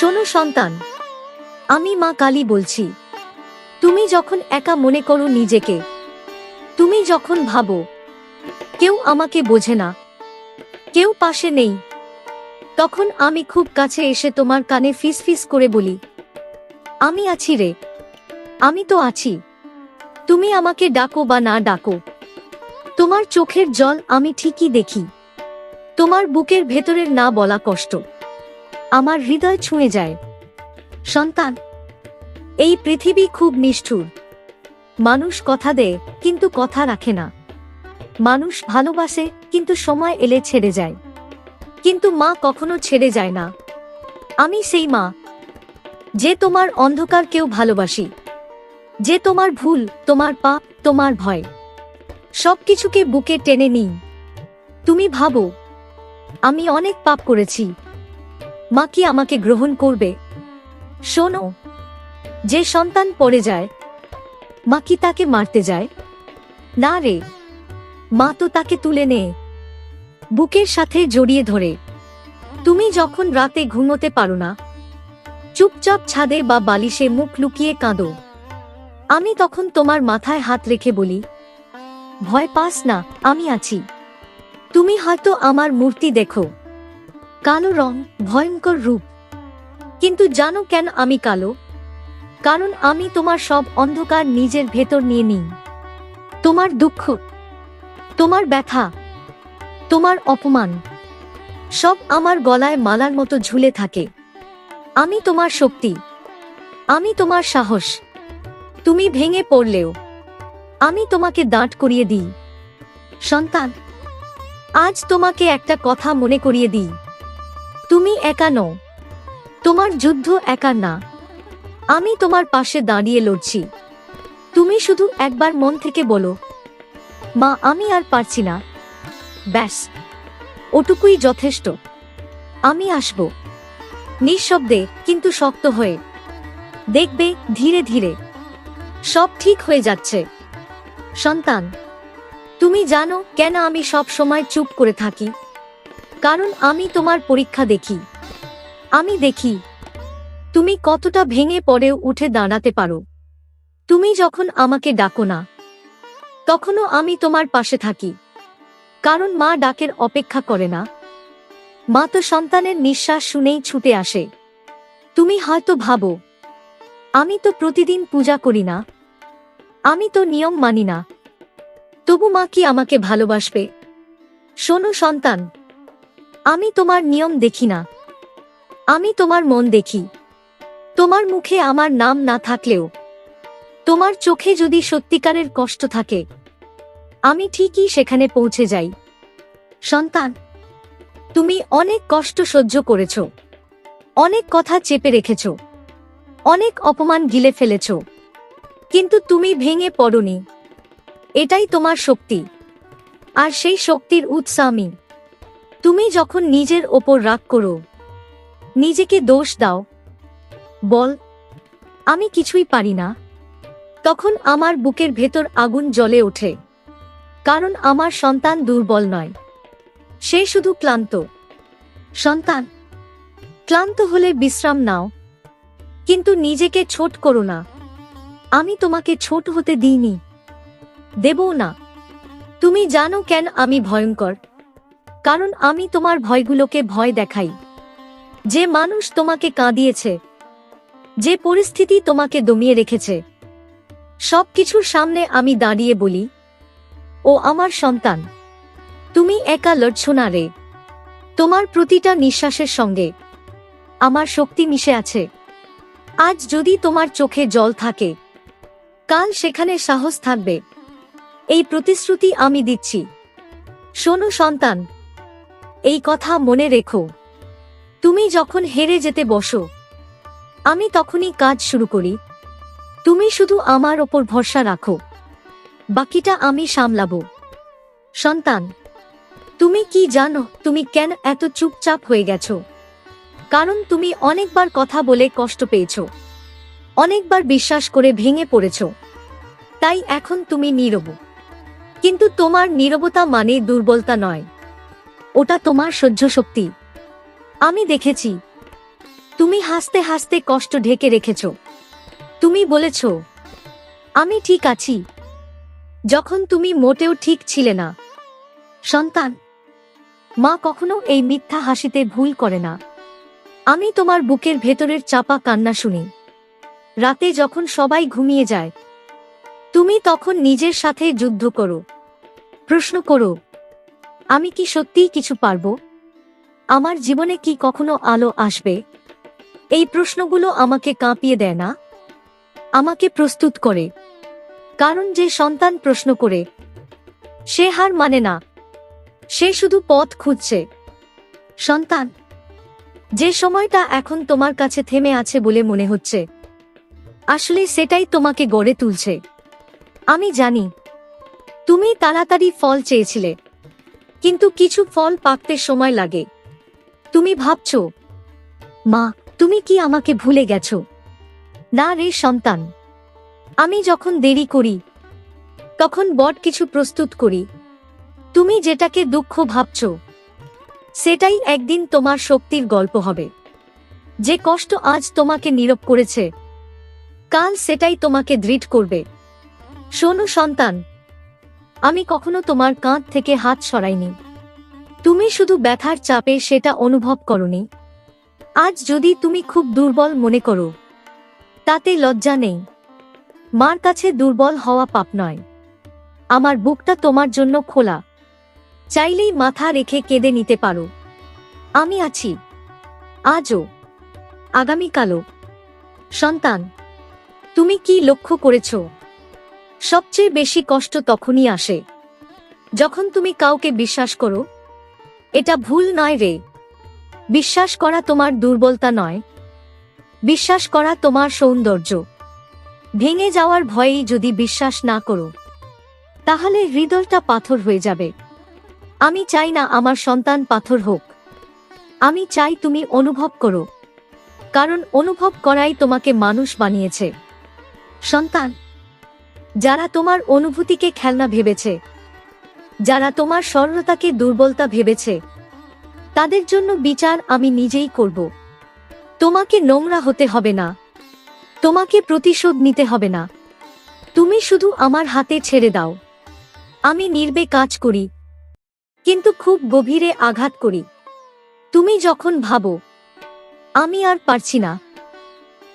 শোনো সন্তান, আমি মা কালী বলছি। তুমি যখন একা মনে করো নিজেকে, তুমি যখন ভাবো কেউ আমাকে বোঝে না, কেউ পাশে নেই, তখন আমি খুব কাছে এসে তোমার কানে ফিসফিস করে বলি, আমি আছি রে, আমি তো আছি। তুমি আমাকে ডাকো বা না ডাকো, তোমার চোখের জল আমি ঠিকই দেখি। তোমার বুকের ভেতরের না বলা কষ্ট আমার হৃদয় ছুঁয়ে যায়। সন্তান, এই পৃথিবী খুব নিষ্ঠুর। মানুষ কথা দেয় কিন্তু কথা রাখে না। মানুষ ভালোবাসে কিন্তু সময় এলে ছেড়ে যায়। কিন্তু মা কখনো ছেড়ে যায় না। আমি সেই মা, যে তোমার অন্ধকারকেও ভালোবাসি, যে তোমার ভুল, তোমার পাপ, তোমার ভয় সবকিছুকে বুকে টেনে নিই। তুমি ভাবো আমি অনেক পাপ করেছি, মা কি আমাকে গ্রহণ করবে? শোনো, যে সন্তান পড়ে যায়, মা কি তাকে মারতে যায়? না রে, মা তো তাকে তুলে নেয়, বুকের সাথে জড়িয়ে ধরে। তুমি যখন রাতে ঘুমোতে পারো না, চুপচাপ ছাদে বা বালিশে মুখ লুকিয়ে কাঁদো, আমি তখন তোমার মাথায় হাত রেখে বলি, ভয় পাস না, আমি আছি। তুমি হয়তো আমার মূর্তি দেখো, কালো রং, ভয়ঙ্কর রূপ, কিন্তু জানো কেন আমি কালো? কারণ আমি তোমার সব অন্ধকার নিজের ভেতর নিয়ে নিই। তোমার দুঃখ, তোমার ব্যথা, তোমার অপমান সব আমার গলায় মালার মতো ঝুলে থাকে। আমি তোমার শক্তি, আমি তোমার সাহস। তুমি ভেঙে পড়লেও আমি তোমাকে দাঁড় করিয়ে দিই। সন্তান, আজ তোমাকে একটা কথা মনে করিয়ে দিই, তুমি একা নও, তোমার যুদ্ধ একা না। আমি তোমার পাশে দাঁড়িয়ে লড়ছি। তুমি শুধু একবার মন থেকে বলো, মা আমি আর পারছি না, ব্যাস ওটুকুই যথেষ্ট। আমি আসব, নিঃশব্দে কিন্তু শক্ত হয়ে। দেখবে ধীরে ধীরে সব ঠিক হয়ে যাচ্ছে। সন্তান, তুমি জানো কেন আমি সব সময় চুপ করে থাকি? কারণ আমি তোমার পরীক্ষা দেখি। আমি দেখি তুমি কতটা ভেঙে পড়েও উঠে দাঁড়াতে পারো। তুমি যখন আমাকে ডাকো না, তখনও আমি তোমার পাশে থাকি। কারণ মা ডাকের অপেক্ষা করে না, মা তো সন্তানের নিঃশ্বাস শুনেই ছুটে আসে। তুমি হয়তো ভাবো, আমি তো প্রতিদিন পূজা করি না, আমি তো নিয়ম মানি না, তবু মা কি আমাকে ভালোবাসবে? শোনো সন্তান, আমি তোমার নিয়ম দেখি না, আমি তোমার মন দেখি। তোমার মুখে আমার নাম না থাকলেও তোমার চোখে যদি সত্যিকারের কষ্ট থাকে, আমি ঠিকই সেখানে পৌঁছে যাই। সন্তান, তুমি অনেক কষ্ট সহ্য করেছ, অনেক কথা চেপে রেখেছ, অনেক অপমান গিলে ফেলেছ, কিন্তু তুমি ভেঙে পড়োনি। এটাই তোমার শক্তি, আর সেই শক্তির উৎস আমি। তুমি যখন নিজের ওপর রাগ করো, নিজেকে দোষ দাও, বল আমি কিছুই পারি না, তখন আমার বুকের ভেতর আগুন জ্বলে ওঠে। কারণ আমার সন্তান দুর্বল নয়, সে শুধু ক্লান্ত। সন্তান, ক্লান্ত হলে বিশ্রাম নাও, কিন্তু নিজেকে ছোট করো না। আমি তোমাকে ছোট হতে দিইনি, দেবও না। তুমি জানো কেন আমি ভয়ঙ্কর? কারণ আমি তোমার ভয়গুলোকে ভয় দেখাই। যে মানুষ তোমাকে কাঁদিয়েছে, যে পরিস্থিতি তোমাকে দমিয়ে রেখেছে, সবকিছুর সামনে আমি দাঁড়িয়ে বলি, ও আমার সন্তান, তুমি একা লড়ছ না রে। তোমার প্রতিটা নিঃশ্বাসের সঙ্গে আমার শক্তি মিশে আছে। আজ যদি তোমার চোখে জল থাকে, কাল সেখানে সাহস থাকবে। এই প্রতিশ্রুতি আমি দিচ্ছি। শোনো সন্তান, এই কথা মনে রেখো, তুমি যখন হেরে যেতে বসো, আমি তখনই কাজ শুরু করি। তুমি শুধু আমার ওপর ভরসা রাখো, বাকিটা আমি সামলাবো। সন্তান, তুমি কি জানো তুমি কেন এত চুপচাপ হয়ে গেছো? কারণ তুমি অনেকবার কথা বলে কষ্ট পেয়েছ, অনেকবার বিশ্বাস করে ভেঙে পড়েছ। তাই এখন তুমি নীরব। কিন্তু তোমার নীরবতা মানে দুর্বলতা নয়, ওটা তোমার সহ্য শক্তি। আমি দেখেছি তুমি হাসতে হাসতে কষ্ট ঢেকে রেখেছ। তুমি বলেছ আমি ঠিক আছি, যখন তুমি মোটেও ঠিক ছিলে না। সন্তান, মা কখনো এই মিথ্যা হাসিতে ভুল করে না। আমি তোমার বুকের ভেতরের চাপা কান্না শুনি। রাতে যখন সবাই ঘুমিয়ে যায়, তুমি তখন নিজের সাথে যুদ্ধ করো, প্রশ্ন করো, আমি কি সত্যিই কিছু পারবো? আমার জীবনে কি কখনো আলো আসবে? এই প্রশ্নগুলো আমাকে কাঁপিয়ে দেয় না, আমাকে প্রস্তুত করে। কারণ যে সন্তান প্রশ্ন করে, সে হার মানে না, সে শুধু পথ খুঁজছে। সন্তান, যে সময়টা এখন তোমার কাছে থেমে আছে বলে মনে হচ্ছে, আসলে সেটাই তোমাকে গড়ে তুলছে। আমি জানি তুমি তাড়াতাড়ি ফল চেয়েছিলে, কিন্তু কিছু ফল পাকতে সময় লাগে। তুমি ভাবছো, মা তুমি কি আমাকে ভুলে গেছো? না রে সন্তান, আমি যখন দেরি করি, তখন বড় কিছু প্রস্তুত করি। তুমি যেটাকে দুঃখ ভাবছো, সেটাই একদিন তোমার শক্তির গল্প হবে। যে কষ্ট আজ তোমাকে নীরব করেছে, কাল সেটাই তোমাকে দৃঢ় করবে। শোনো সন্তান, আমি কখনো তোমার কাঁধ থেকে হাত সরাইনি। তুমি শুধু ব্যথার চাপে সেটা অনুভব করনি। আজ যদি তুমি খুব দুর্বল মনে করো, তাতে লজ্জা নেই। মার কাছে দুর্বল হওয়া পাপ নয়। আমার বুকটা তোমার জন্য খোলা, চাইলেই মাথা রেখে কেঁদে নিতে পারো। আমি আছি, আজও, আগামীকালও। সন্তান, তুমি কি লক্ষ্য করেছ, সবচেয়ে বেশি কষ্ট তখনই আসে যখন তুমি কাউকে বিশ্বাস করো। এটা ভুল নয় রে। বিশ্বাস করা তোমার দুর্বলতা নয়, বিশ্বাস করা তোমার সৌন্দর্য। ভেঙে যাওয়ার ভয়েই যদি বিশ্বাস না করো, তাহলে হৃদয়টা পাথর হয়ে যাবে। আমি চাই না আমার সন্তান পাথর হোক। আমি চাই তুমি অনুভব করো, কারণ অনুভব করাই তোমাকে মানুষ বানিয়েছে। সন্তান, যারা তোমার অনুভূতিকে খেলনা ভেবেছে, যারা তোমার সরলতাকে দুর্বলতা ভেবেছে, তাদের জন্য বিচার আমি নিজেই করব। তোমাকে নোংরা হতে হবে না, তোমাকে প্রতিশোধ নিতে হবে না। তুমি শুধু আমার হাতে ছেড়ে দাও। আমি নীরবে কাজ করি, কিন্তু খুব গভীরে আঘাত করি। তুমি যখন ভাবো আমি আর পারছি না,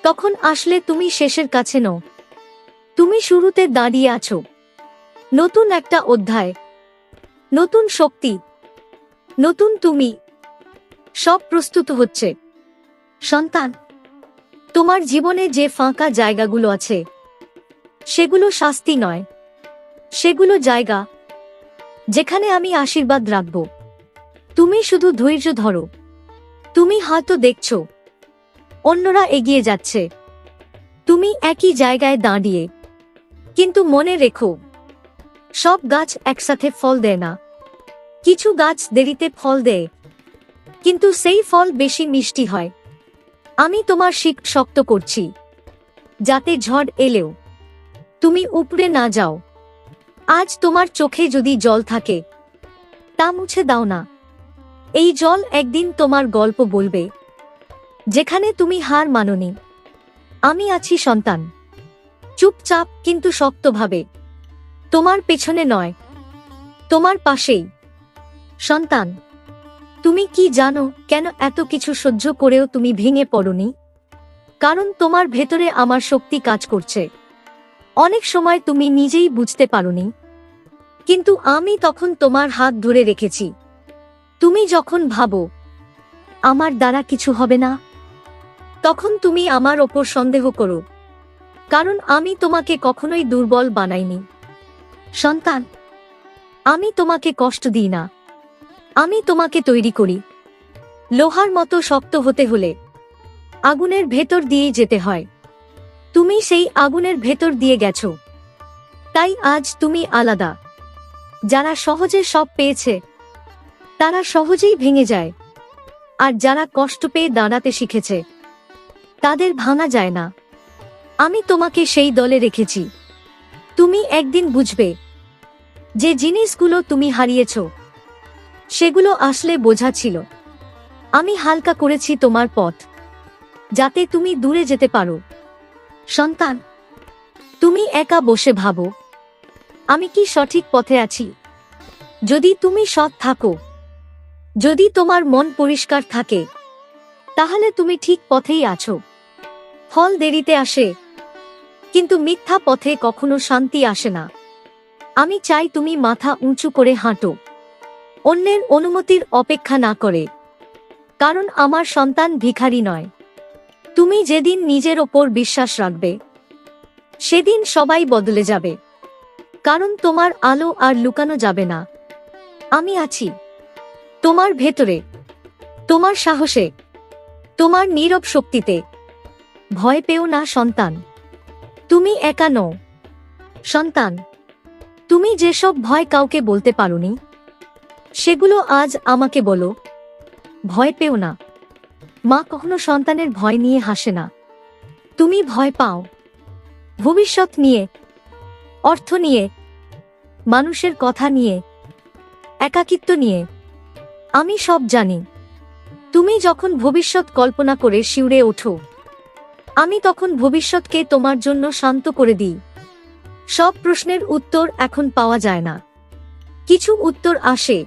তখন আসলে তুমি শেষের কাছে নও, তুমি শুরুতে দাঁড়িয়ে আছো। নতুন একটা অধ্যায়, নতুন শক্তি, নতুন তুমি, সব প্রস্তুত হচ্ছে। সন্তান, তোমার জীবনে যে ফাঁকা জায়গাগুলো আছে, সেগুলো শাস্তি নয়, সেগুলো জায়গা যেখানে আমি আশীর্বাদ রাখব। তুমি শুধু ধৈর্য ধরো। তুমি হয়তো দেখছো অন্যরা এগিয়ে যাচ্ছে, তুমি একই জায়গায় দাঁড়িয়ে। কিন্তু মনে রেখো, সব গাছ একসাথে ফল দেয় না। কিছু গাছ দেরিতে ফল দেয়, কিন্তু সেই ফল বেশি মিষ্টি হয়। আমি তোমার শিক শক্ত করছি, যাতে ঝড় এলেও তুমি উপড়ে না যাও। আজ তোমার চোখে যদি জল থাকে, তা মুছে দাও না। এই জল একদিন তোমার গল্প বলবে, যেখানে তুমি হার মানোনি। আমি আছি সন্তান, চুপচাপ কিন্তু শক্তভাবে, তোমার পেছনে নয়, তোমার পাশেই। সন্তান, তুমি কি জানো কেন এত কিছু সহ্য করেও তুমি ভেঙে পড়নি? কারণ তোমার ভেতরে আমার শক্তি কাজ করছে। অনেক সময় তুমি নিজেই বুঝতে পারোনি, কিন্তু আমি তখন তোমার হাত ধরে রেখেছি। তুমি যখন ভাবো আমার দ্বারা কিছু হবে না, তখন তুমি আমার ওপর সন্দেহ করো, কারণ আমি তোমাকে কখনোই দুর্বল বানাইনি। সন্তান, আমি তোমাকে কষ্ট দিই না, আমি তোমাকে তৈরি করি। লোহার মতো শক্ত হতে হলে আগুনের ভেতর দিয়েই যেতে হয়। তুমি সেই আগুনের ভেতর দিয়ে গেছো, তাই আজ তুমি আলাদা। যারা সহজে সব পেয়েছে, তারা সহজেই ভেঙে যায়, আর যারা কষ্ট পেয়ে দাঁড়াতে শিখেছে, তাদের ভাঙা যায় না। আমি তোমাকে সেই দলে রেখেছি। তুমি একদিন বুঝবে, যে জিনিসগুলো তুমি হারিয়েছ, সেগুলো আসলে বোঝা ছিল। আমি হালকা করেছি তোমার পথ, যাতে তুমি দূরে যেতে পারো। সন্তান, তুমি একা বসে ভাবো, আমি কি সঠিক পথে আছি? যদি তুমি সৎ থাকো, যদি তোমার মন পরিষ্কার থাকে, তাহলে তুমি ঠিক পথেই আছো। ফল দেরিতে আসে, কিন্তু মিথ্যা পথে কখনো শান্তি আসে না। আমি চাই তুমি মাথা উঁচু করে হাঁটো, অন্যের অনুমতির অপেক্ষা না করে। কারণ আমার সন্তান ভিখারি নয়। তুমি যেদিন নিজের ওপর বিশ্বাস রাখবে, সেদিন সবাই বদলে যাবে। কারণ তোমার আলো আর লুকানো যাবে না। আমি আছি তোমার ভেতরে, তোমার সাহসে, তোমার নীরব শক্তিতে। ভয় পেও না সন্তান, তুমি একা নও। সন্তান, তুমি যেসব ভয় কাউকে বলতে পারোনি, সেগুলো আজ আমাকে বলো। ভয় পেও না। মা কখনো সন্তানের ভয় নিয়ে হাসে না। তুমি ভয় পাও ভবিষ্যৎ নিয়ে, অর্থ নিয়ে, মানুষের কথা নিয়ে, একাকিত্ব নিয়ে। আমি সব জানি। তুমি যখন ভবিষ্যৎ কল্পনা করে শিউরে ওঠো, আমি তখন ভবিষ্যৎকে তোমার জন্য শান্ত করে দিই। সব প্রশ্নের উত্তর এখন পাওয়া যায় না, কিছু উত্তর আসে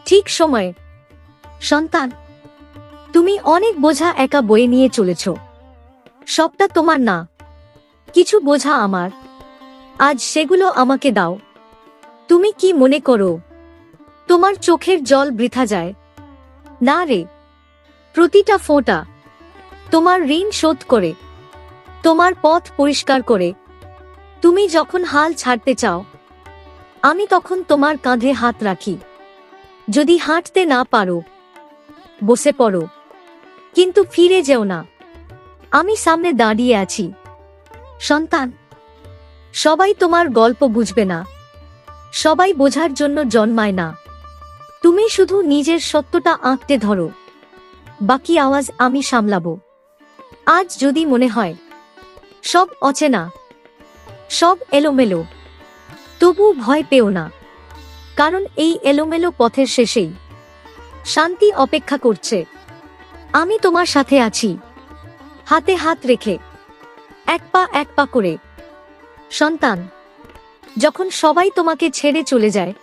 ঠিক সময়ে। সন্তান, তুমি অনেক বোঝা একা বয়ে নিয়ে চলেছ। সবটা তোমার না, কিছু বোঝা আমার। আজ সেগুলো আমাকে দাও। তুমি কি মনে করো তোমার চোখের জল বৃথা যায়? না রে, প্রতিটা ফোঁটা তোমার ঋণ শোধ করে, তোমার পথ পরিষ্কার করে। তুমি যখন হাল ছাড়তে চাও, আমি তখন তোমার কাঁধে হাত রাখি। যদি হাঁটতে না পারো, বসে পড়ো, কিন্তু ফিরে যেও না। আমি সামনে দাঁড়িয়ে আছি। সন্তান, সবাই তোমার গল্প বুঝবে না, সবাই বোঝার জন্য জন্মায় না। তুমি শুধু নিজের সত্যটা আঁকতে ধরো, বাকি আওয়াজ আমি সামলাবো। আজ যদি মনে হয় সব অচেনা, সব এলোমেলো, তবু ভয় পেও না। কারণ এই এলোমেলো পথের শেষেই শান্তি অপেক্ষা করছে। আমি তোমার সাথে আছি, হাতে হাত রেখে, এক পা করে। সন্তান, যখন সবাই তোমাকে ছেড়ে চলে যায়,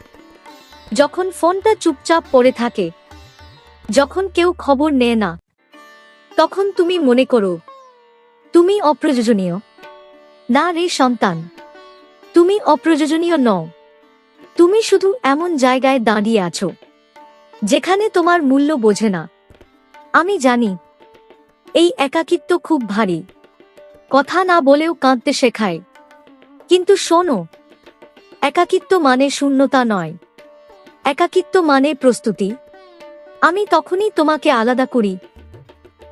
যখন ফোনটা চুপচাপ পড়ে থাকে, যখন কেউ খবর নেয় না, তখন তুমি মনে করো তুমি অপ্রয়োজনীয়। না রে সন্তান, তুমি অপ্রয়োজনীয় নও। তুমি শুধু এমন জায়গায় দাঁড়িয়ে আছো যেখানে তোমার মূল্য বোঝে না। আমি জানি এই একাকিত্ব খুব ভারী, কথা না বলেও কাঁদতে শেখায়। কিন্তু শোনো, একাকিত্ব মানে শূন্যতা নয়, একাকিত্ব মানে প্রস্তুতি। আমি তখনই তোমাকে আলাদা করি,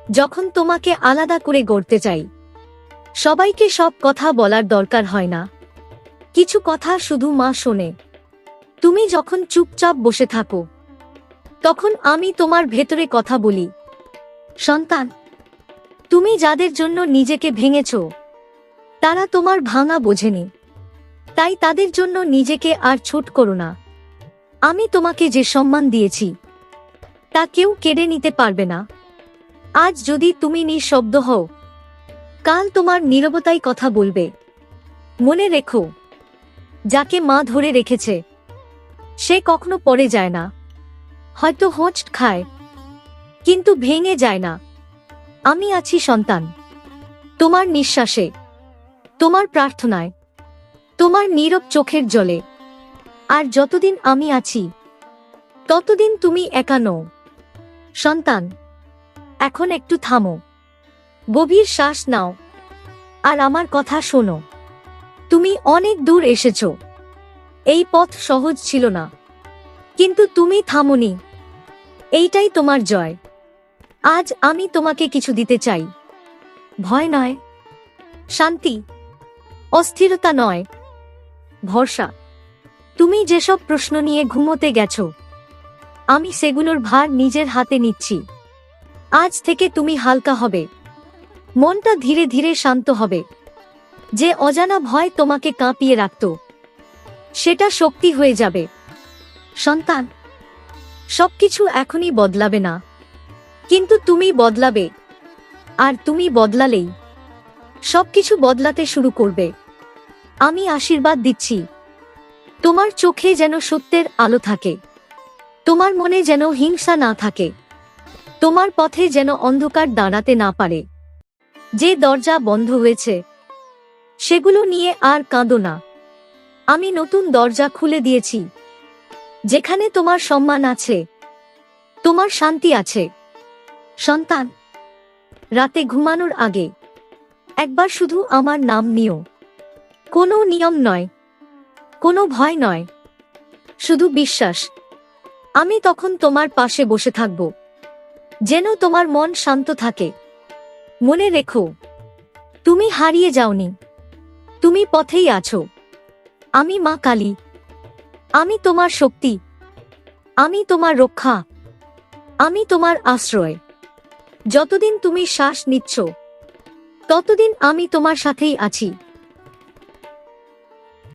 যখন তোমাকে আলাদা করে গড়তে চাই। সবাইকে সব কথা বলার দরকার হয় না, কিছু কথা শুধু মা শোনে। তুমি যখন চুপচাপ বসে থাকো, তখন আমি তোমার ভেতরে কথা বলি। সন্তান, তুমি যাদের জন্য নিজেকে ভেঙেছ, তারা তোমার ভাঙা বোঝেনি। তাই তাদের জন্য নিজেকে আর ছোট করো না। আমি তোমাকে যে সম্মান দিয়েছি, তা কেউ কেড়ে নিতে পারবে না। আজ যদি তুমি নিঃশব্দ হও, কাল তোমার নীরবতাই কথা বলবে। মনে রেখো, যাকে মা ধরে রেখেছে, সে কখনো পড়ে যায় না। হয়তো হোঁচট খায়, কিন্তু ভেঙে যায় না। আমি আছি সন্তান, তোমার নিঃশ্বাসে, তোমার প্রার্থনায়, তোমার নীরব চোখের জলে। আর যতদিন আমি আছি, ততদিন তুমি একা নও। সন্তান, এখন একটু থামো, গভীর শ্বাস নাও, আর আমার কথা শোনো। তুমি অনেক দূর এসেছো। এই পথ সহজ ছিল না, কিন্তু তুমি থামোনি। এইটাই তোমার জয়। আজ আমি তোমাকে কিছু দিতে চাই। ভয় নয়, শান্তি, অস্থিরতা নয়, ভরসা। তুমি যেসব প্রশ্ন নিয়ে ঘুমোতে গেছো, আমি সেগুলোর ভার নিজের হাতে নিচ্ছি। আজ থেকে তুমি হালকা হবে, মনটা ধীরে ধীরে শান্ত হবে। যে অজানা ভয় তোমাকে কাঁপিয়ে রাখত, সেটা শক্তি হয়ে যাবে। সন্তান, সবকিছু এখনই বদলাবে না, কিন্তু তুমি বদলাবে। আর তুমি বদলালেই সবকিছু বদলাতে শুরু করবে। আমি আশীর্বাদ দিচ্ছি, তোমার চোখে যেন সত্যের আলো থাকে, তোমার মনে যেন হিংসা না থাকে, তোমার পথে যেন অন্ধকার দাঁড়াতে না পারে। যে দরজা বন্ধ হয়েছে সেগুলো নিয়ে আর কাঁদো না, আমি নতুন দরজা খুলে দিয়েছি, যেখানে তোমার সম্মান আছে, তোমার শান্তি আছে। সন্তান, রাতে ঘুমানোর আগে একবার শুধু আমার নাম নিও। কোনো নিয়ম নয়, কোনো ভয় নয়, শুধু বিশ্বাস। আমি তখন তোমার পাশে বসে থাকব, যেন তোমার মন শান্ত থাকে। মনে রেখো, তুমি হারিয়ে যাওনি, তুমি পথেই আছো। আমি মা কালী, আমি তোমার শক্তি, আমি তোমার রক্ষা, আমি তোমার আশ্রয়। যতদিন তুমি শ্বাস নিচ্ছ ততদিন আমি তোমার সাথেই আছি।